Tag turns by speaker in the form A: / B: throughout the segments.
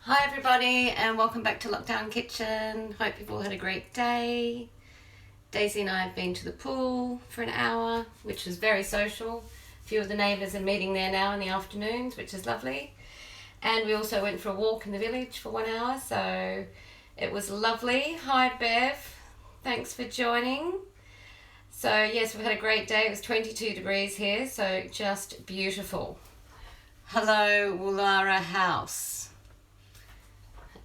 A: Hi everybody and welcome back to Lockdown Kitchen. Hope you've all had a great day. Daisy and I have been to the pool for an hour, which was very social. A few of the neighbours are meeting there now in the afternoons, which is lovely. And we also went for a walk in the village for 1 hour, so it was lovely. Hi Bev, thanks for joining. So yes, we've had a great day. It was 22 degrees here, so just beautiful. Hello Woolara House.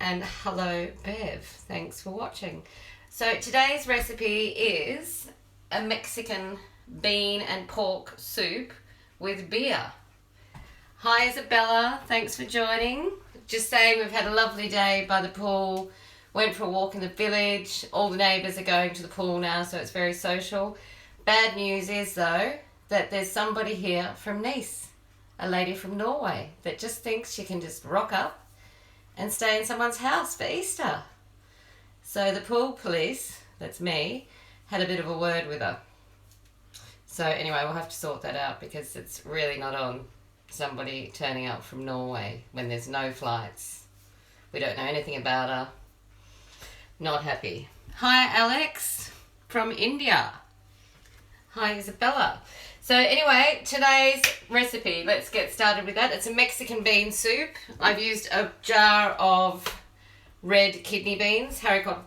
A: And hello Bev, thanks for watching. So today's recipe is a Mexican bean and pork soup with beer. Hi Isabella, thanks for joining. Just saying we've had a lovely day by the pool, went for a walk in the village, all the neighbours are going to the pool now, so it's very social. Bad news is though that there's somebody here from Nice, a lady from Norway, that just thinks she can just rock up and stay in someone's house for Easter. So the pool police, that's me, had a bit of a word with her. So anyway, we'll have to sort that out because it's really not on somebody turning up from Norway when there's no flights. We don't know anything about her. Not happy. Hi Alex from India. Hi Isabella. So anyway, today's recipe, let's get started with that. It's a Mexican bean soup. I've used a jar of red kidney beans, haricot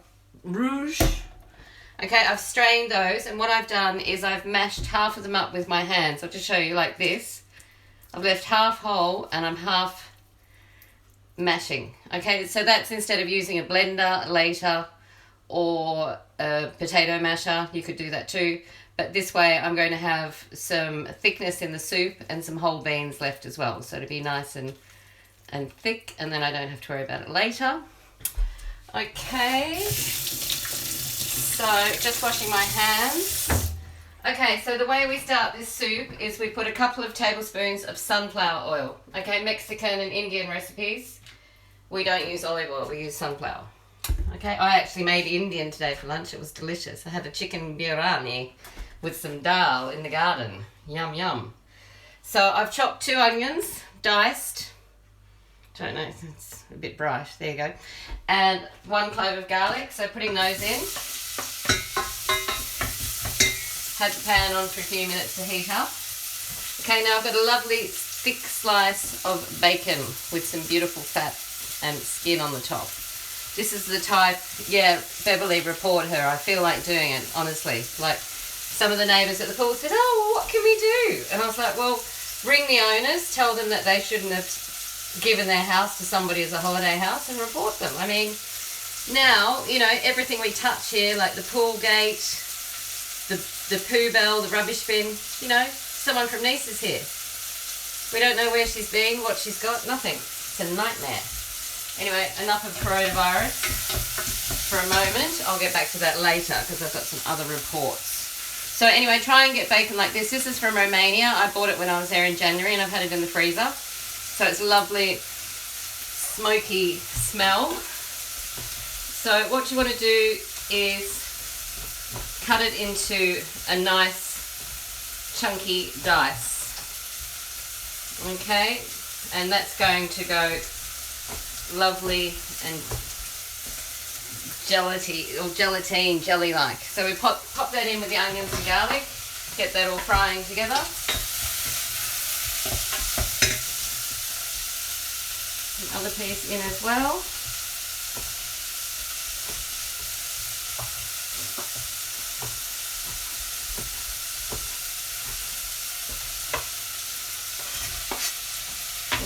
A: rouge. Okay, I've strained those, and what I've done is I've mashed half of them up with my hands. I'll just show you like this. I've left half whole and I'm half mashing. Okay, so that's instead of using a blender later or a potato masher, you could do that too. But this way I'm going to have some thickness in the soup and some whole beans left as well. So to be nice and thick, and then I don't have to worry about it later. Okay, so just washing my hands. Okay, so the way we start this soup is we put a couple of tablespoons of sunflower oil. Okay, Mexican and Indian recipes, we don't use olive oil, we use sunflower. Okay, I actually made Indian today for lunch. It was delicious. I had a chicken biryani with some dal in the garden. Yum, yum. So I've chopped 2 onions, diced. Don't know, it's a bit bright. There you go. And 1 clove of garlic. So putting those in. Had the pan on for a few minutes to heat up. Okay, now I've got a lovely thick slice of bacon with some beautiful fat and skin on the top. This is the type, yeah, Beverly, report her. I feel like doing it, honestly. Like, some of the neighbours at the pool said, oh, what can we do? And I was like, well, ring the owners, tell them that they shouldn't have given their house to somebody as a holiday house and report them. I mean, now, you know, everything we touch here, like the pool gate, the poo bell, the rubbish bin, you know, someone from Nice is here. We don't know where she's been, what she's got, nothing. It's a nightmare. Anyway, enough of coronavirus for a moment. I'll get back to that later because I've got some other reports. So anyway, try and get bacon like this. This is from Romania. I bought it when I was there in January and I've had it in the freezer. So it's lovely, smoky smell. So what you want to do is cut it into a nice chunky dice. Okay, and that's going to go lovely and gelatine jelly like. So we pop that in with the onions and garlic, get that all frying together. Another piece in as well.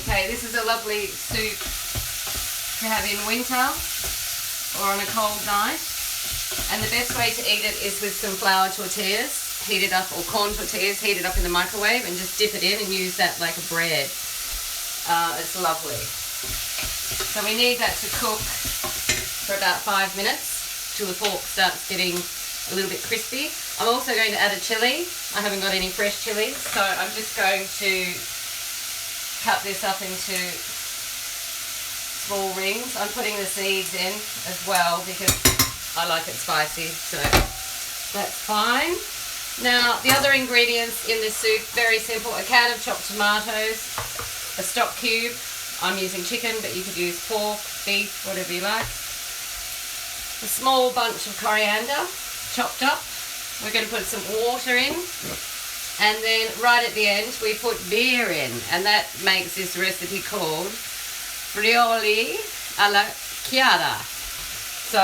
A: Okay, this is a lovely soup to have in winter or on a cold night, and the best way to eat it is with some flour tortillas heated up, or corn tortillas heated up in the microwave, and just dip it in and use that like a bread. It's lovely. So we need that to cook for about 5 minutes till the pork starts getting a little bit crispy. I'm also going to add a chilli. I haven't got any fresh chilies, so I'm just going to cut this up into small rings. I'm putting the seeds in as well because I like it spicy, so that's fine. Now the other ingredients in this soup, very simple: a can of chopped tomatoes, a stock cube. I'm using chicken, but you could use pork, beef, whatever you like. A small bunch of coriander, chopped up. We're going to put some water in. And then right at the end, we put beer in. And that makes this recipe called Frioli alla Chiara. So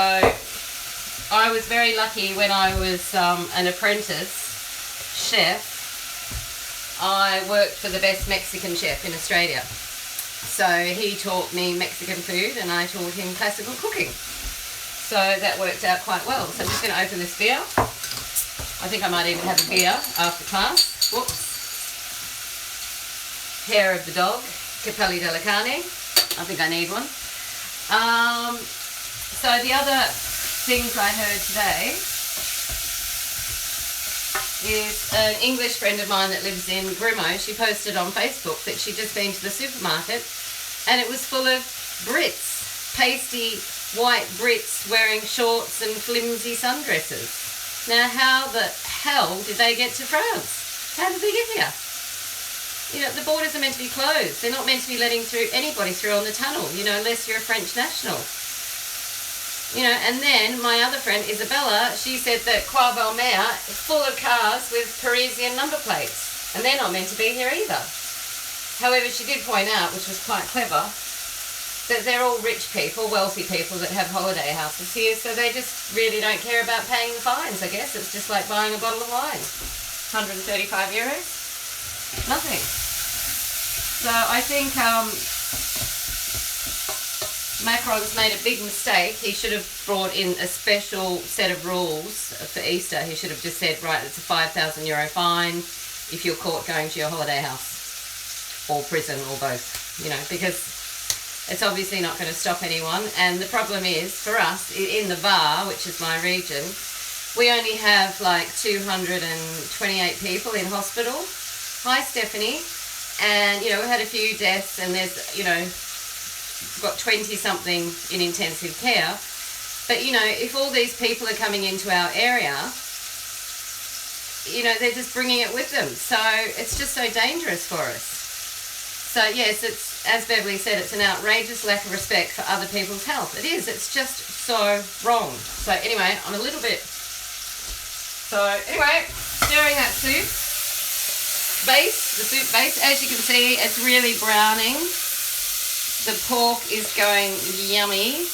A: I was very lucky when I was an apprentice chef. I worked for the best Mexican chef in Australia. So he taught me Mexican food and I taught him classical cooking. So that worked out quite well. So I'm just going to open this beer. I think I might even have a beer after class. Whoops. Hair of the dog, Capelli della Carne. I think I need one. So the other things I heard today is an English friend of mine that lives in Grimo. She posted on Facebook that she'd just been to the supermarket and it was full of Brits, pasty white Brits wearing shorts and flimsy sundresses. Now how the hell did they get to France? How did they get here? You know, the borders are meant to be closed. They're not meant to be letting anybody through on the tunnel, you know, unless you're a French national. You know, and then my other friend Isabella, she said that Croix Valmer is full of cars with Parisian number plates, and they're not meant to be here either. However, she did point out, which was quite clever, that they're all rich people, wealthy people that have holiday houses here, so they just really don't care about paying the fines, I guess. It's just like buying a bottle of wine. 135 euros? Nothing. So I think Macron's made a big mistake. He should have brought in a special set of rules for Easter. He should have just said, right, it's a €5,000 fine if you're caught going to your holiday house or prison or both, you know, because it's obviously not going to stop anyone. And the problem is, for us, in the Var, which is my region, we only have like 228 people in hospital. Hi, Stephanie. And, you know, we had a few deaths and there's, you know, got 20-something in intensive care. But, you know, if all these people are coming into our area, you know, they're just bringing it with them. So it's just so dangerous for us. So, yes, it's, as Beverly said, it's an outrageous lack of respect for other people's health. It is. It's just so wrong. So, anyway, I'm a little bit... So, anyway, stirring that soup base, the soup base. As you can see, it's really browning. The pork is going yummy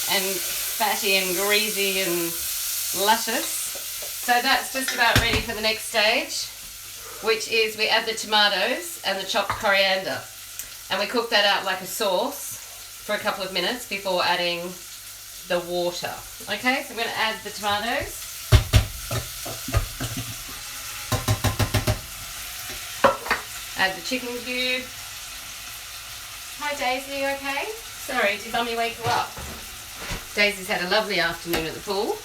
A: and fatty and greasy and luscious. So that's just about ready for the next stage, which is we add the tomatoes and the chopped coriander. And we cook that out like a sauce for a couple of minutes before adding the water. Okay, so I'm going to add the tomatoes. Add the chicken cube. Hi Daisy, you okay? Sorry, did Mummy wake you up? Daisy's had a lovely afternoon at the pool.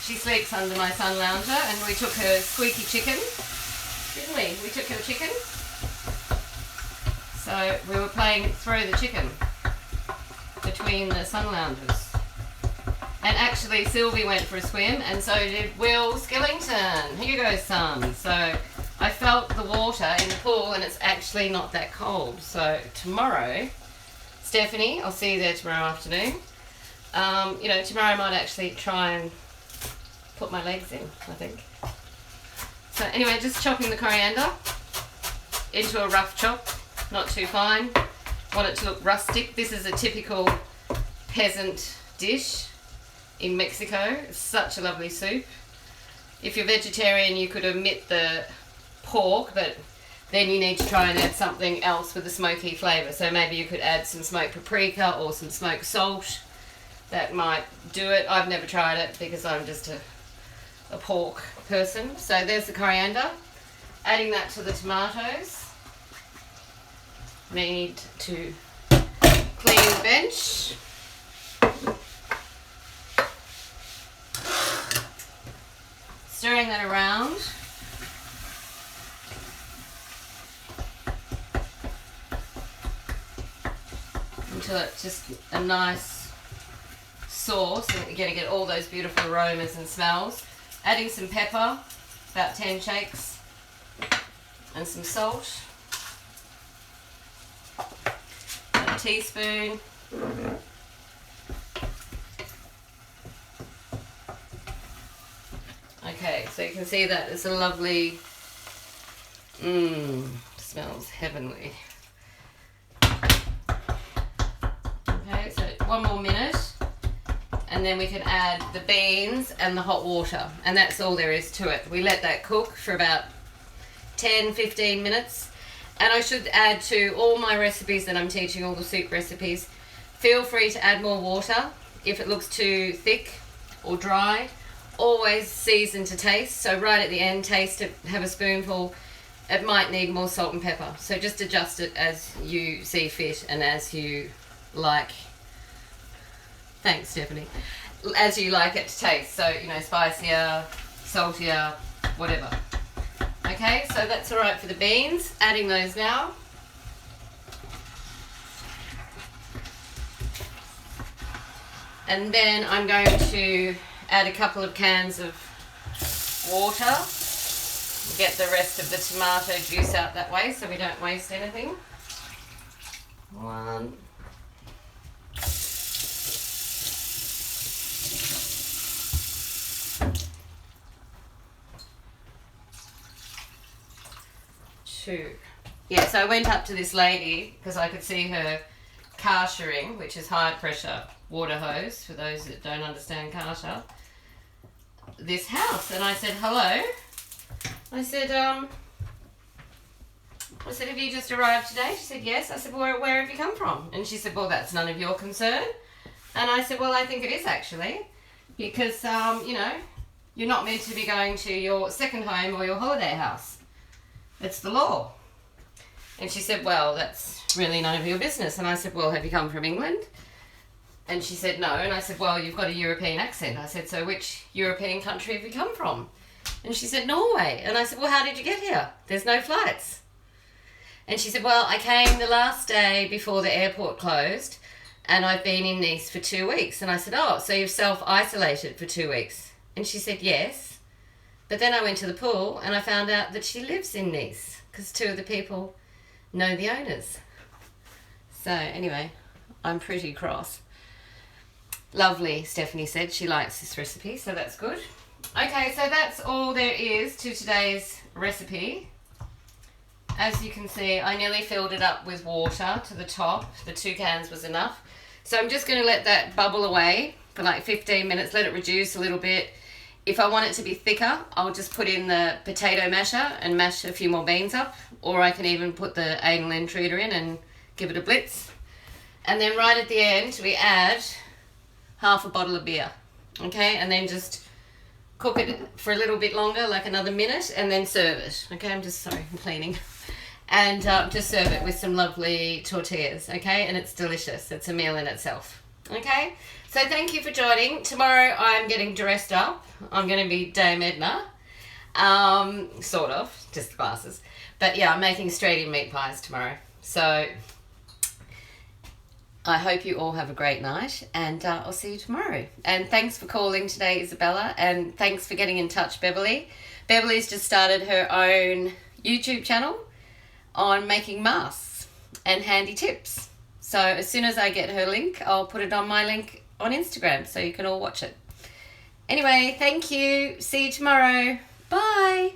A: She sleeps under my sun lounger and we took her squeaky chicken, didn't we? We took her chicken. So we were playing throw the chicken between the sun loungers. And actually Sylvie went for a swim and so did Will Skillington. Here you go, son. So I felt the water in the pool and it's actually not that cold. So tomorrow, Stephanie, I'll see you there tomorrow afternoon. You know, tomorrow I might actually try and put my legs in, I think. So anyway, just chopping the coriander into a rough chop, not too fine. Want it to look rustic. This is a typical peasant dish in Mexico. It's such a lovely soup. If you're vegetarian, you could omit the pork, but then you need to try and add something else with a smoky flavour. So maybe you could add some smoked paprika or some smoked salt. That might do it. I've never tried it because I'm just a pork person. So there's the coriander. Adding that to the tomatoes. Need to clean the bench. Stirring that around. Until it's just a nice sauce and you're going to get all those beautiful aromas and smells. Adding some pepper, about 10 shakes, and some salt. teaspoon. Okay, so you can see that it's a lovely, smells heavenly. Okay, so 1 more minute, and then we can add the beans and the hot water, and that's all there is to it. We let that cook for about 10-15 minutes. And I should add to all my recipes that I'm teaching, all the soup recipes, feel free to add more water if it looks too thick or dry. Always season to taste, so right at the end, taste it, have a spoonful. It might need more salt and pepper, so just adjust it as you see fit and as you like. Thanks, Stephanie. As you like it to taste, so spicier, saltier, whatever. Okay, so that's all right for the beans. Adding those now. And then I'm going to add a couple of cans of water. Get the rest of the tomato juice out that way so we don't waste anything. 1. 2. Yeah, so I went up to this lady because I could see her karshering, which is high pressure water hose, for those that don't understand karsha, this house. And I said, hello. I said, have you just arrived today? She said, yes. I said, well, where have you come from? And she said, well, that's none of your concern. And I said, well, I think it is actually, because, you're not meant to be going to your second home or your holiday house. It's the law. And she said, well, that's really none of your business. And I said, well, have you come from England? And she said, no. And I said, well, you've got a European accent. I said, so which European country have you come from? And she said, Norway. And I said, well, how did you get here? There's no flights. And she said, well, I came the last day before the airport closed, and I've been in Nice for 2 weeks. And I said, oh, so you've self-isolated for 2 weeks? And she said, yes. But then I went to the pool and I found out that she lives in Nice because 2 of the people know the owners. So anyway, I'm pretty cross. Lovely, Stephanie said. She likes this recipe, so that's good. Okay, so that's all there is to today's recipe. As you can see, I nearly filled it up with water to the top. The 2 cans was enough. So I'm just going to let that bubble away for like 15 minutes, let it reduce a little bit. If I want it to be thicker, I'll just put in the potato masher and mash a few more beans up, or I can even put the anal intruder in and give it a blitz. And then right at the end, we add half a bottle of beer, okay? And then just cook it for a little bit longer, like another minute, and then serve it, okay? I'm cleaning. And just serve it with some lovely tortillas, okay? And it's delicious. It's a meal in itself, okay? So thank you for joining. Tomorrow I'm getting dressed up. I'm going to be Dame Edna, sort of, just the glasses. But yeah, I'm making straight-in meat pies tomorrow. So I hope you all have a great night, and I'll see you tomorrow. And thanks for calling today, Isabella, and thanks for getting in touch, Beverly. Beverly's just started her own YouTube channel on making masks and handy tips. So as soon as I get her link, I'll put it on my link on Instagram so you can all watch it. Anyway, thank you. See you tomorrow. Bye.